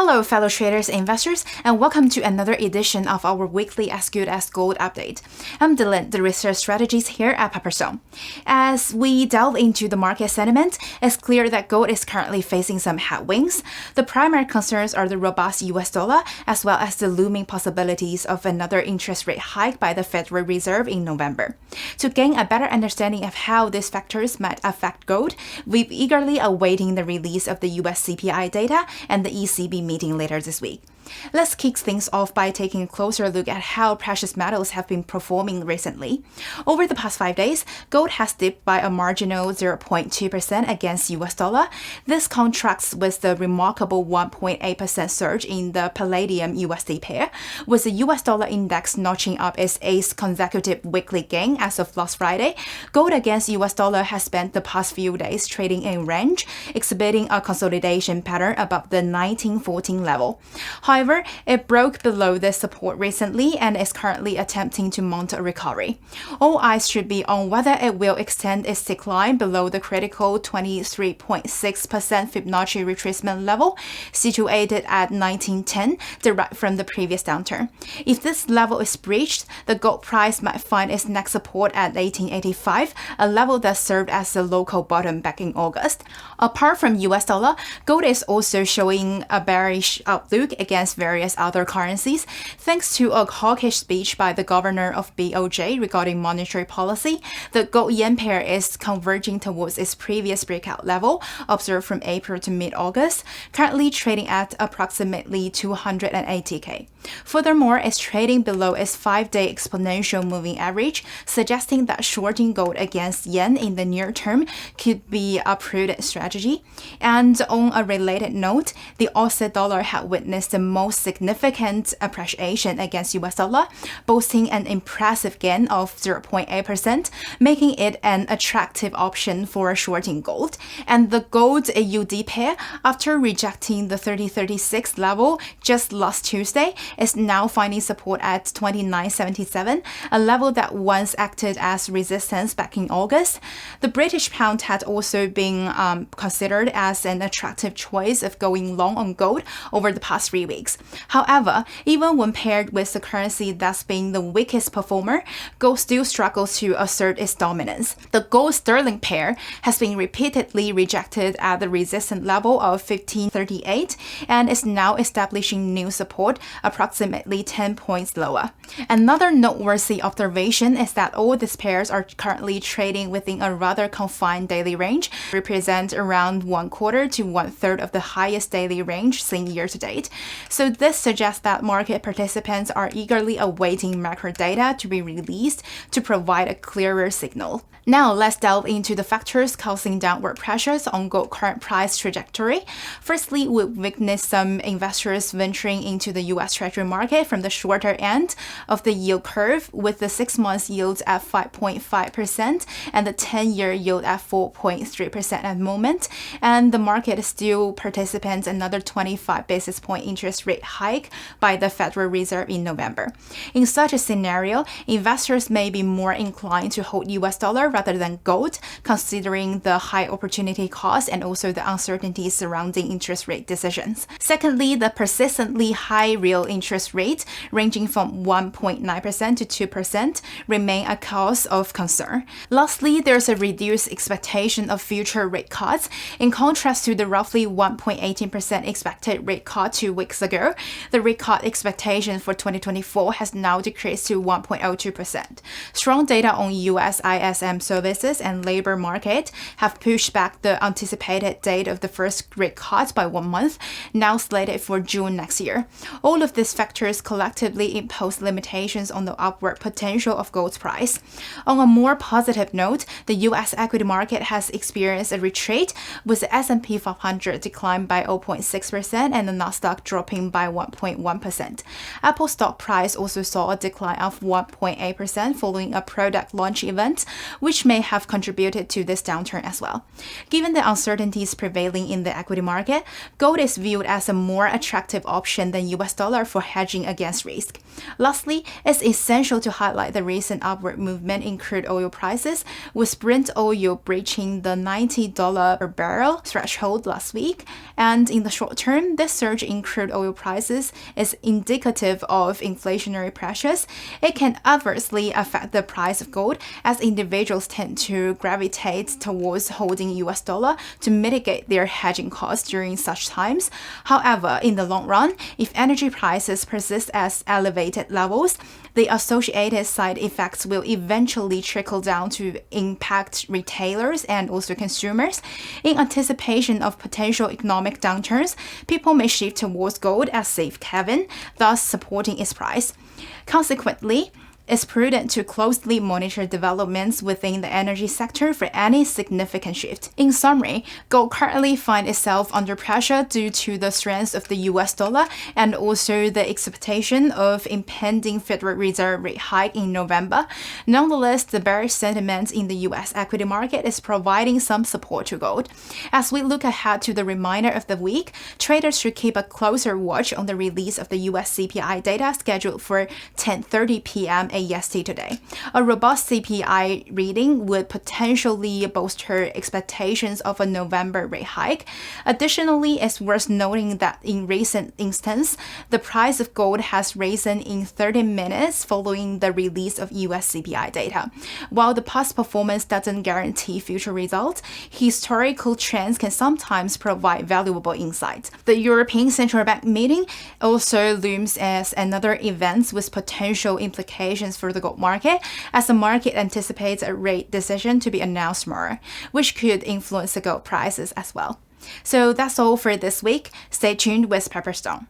Hello, fellow traders and investors, and welcome to another edition of our weekly As Good as Gold update. I'm Dylan, the research strategist here at Pepperstone. As we delve into the market sentiment, it's clear that gold is currently facing some headwinds. The primary concerns are the robust US dollar, as well as the looming possibilities of another interest rate hike by the Federal Reserve in November. To gain a better understanding of how these factors might affect gold, we're eagerly awaiting the release of the US CPI data and the ECB meeting later this week. Let's kick things off by taking a closer look at how precious metals have been performing recently. Over the past 5 days, gold has dipped by a marginal 0.2% against US dollar. This contrasts with the remarkable 1.8% surge in the palladium USD pair, with the US dollar index notching up its 8th consecutive weekly gain as of last Friday. Gold against US dollar has spent the past few days trading in range, exhibiting a consolidation pattern above the 1914 level. However, it broke below this support recently and is currently attempting to mount a recovery. All eyes should be on whether it will extend its decline below the critical 23.6% Fibonacci retracement level, situated at 1910, derived from the previous downturn. If this level is breached, the gold price might find its next support at 1885, a level that served as the local bottom back in August. Apart from US dollar, gold is also showing a bearish outlook against various other currencies, thanks to a hawkish speech by the governor of BOJ regarding monetary policy. The gold-yen pair is converging towards its previous breakout level, observed from April to mid-August, currently trading at approximately 280k. Furthermore, it's trading below its 5-day exponential moving average, suggesting that shorting gold against yen in the near term could be a prudent strategy. And on a related note, the Aussie dollar had witnessed the most significant appreciation against US dollar, boasting an impressive gain of 0.8%, making it an attractive option for shorting gold. And the gold AUD pair, after rejecting the 3036 level just last Tuesday, is now finding support at 2977, a level that once acted as resistance back in August. The British pound had also been considered as an attractive choice of going long on gold over the past 3 weeks. However, even when paired with the currency that's been the weakest performer, gold still struggles to assert its dominance. The gold-sterling pair has been repeatedly rejected at the resistance level of 1538 and is now establishing new support approximately 10 points lower. Another noteworthy observation is that all these pairs are currently trading within a rather confined daily range, represent around 1/4 to 1/3 of the highest daily range seen year to date. So this suggests that market participants are eagerly awaiting macro data to be released to provide a clearer signal. Now let's delve into the factors causing downward pressures on gold current price trajectory. Firstly, we witnessed some investors venturing into the US Treasury market from the shorter end of the yield curve, with the 6-month yield at 5.5% and the 10-year yield at 4.3% at the moment. And the market still participates another 25 basis point interest rate hike by the Federal Reserve in November. In such a scenario, investors may be more inclined to hold US dollar rather than gold, considering the high opportunity cost and also the uncertainty surrounding interest rate decisions. Secondly, the persistently high real interest rate, ranging from 1.9% to 2%, remain a cause of concern. Lastly, there's a reduced expectation of future rate cuts. In contrast to the roughly 1.18% expected rate cut 2 weeks ago, the rate cut expectation for 2024 has now decreased to 1.02%. Strong data on US ISM services and labor market have pushed back the anticipated date of the first rate cut by 1 month, now slated for June next year. All of these factors collectively impose limitations on the upward potential of gold's price. On a more positive note, the US equity market has experienced a retreat, with the S&P 500 declined by 0.6% and the Nasdaq dropping falling by 1.1%. Apple stock price also saw a decline of 1.8% following a product launch event, which may have contributed to this downturn as well. Given the uncertainties prevailing in the equity market, gold is viewed as a more attractive option than US dollar for hedging against risk. Lastly, it's essential to highlight the recent upward movement in crude oil prices, with Brent oil breaching the $90 per barrel threshold last week. And in the short term, this surge in crude oil prices is indicative of inflationary pressures. It can adversely affect the price of gold, as individuals tend to gravitate towards holding US dollar to mitigate their hedging costs during such times. However, in the long run, if energy prices persist as elevated levels, the associated side effects will eventually trickle down to impact retailers and also consumers. In anticipation of potential economic downturns, people may shift towards gold as safe haven, thus supporting its price. Consequently, it's prudent to closely monitor developments within the energy sector for any significant shift. In summary, gold currently finds itself under pressure due to the strength of the US dollar and also the expectation of impending Federal Reserve rate hike in November. Nonetheless, the bearish sentiment in the US equity market is providing some support to gold. As we look ahead to the remainder of the week, traders should keep a closer watch on the release of the US CPI data scheduled for 10:30 p.m. AEST today. A robust CPI reading would potentially bolster expectations of a November rate hike. Additionally, it's worth noting that in recent instances, the price of gold has risen in 30 minutes following the release of US CPI data. While the past performance doesn't guarantee future results, historical trends can sometimes provide valuable insight. The European Central Bank meeting also looms as another event with potential implications for the gold market, as the market anticipates a rate decision to be announced tomorrow, which could influence the gold prices as well. So that's all for this week. Stay tuned with Pepperstone.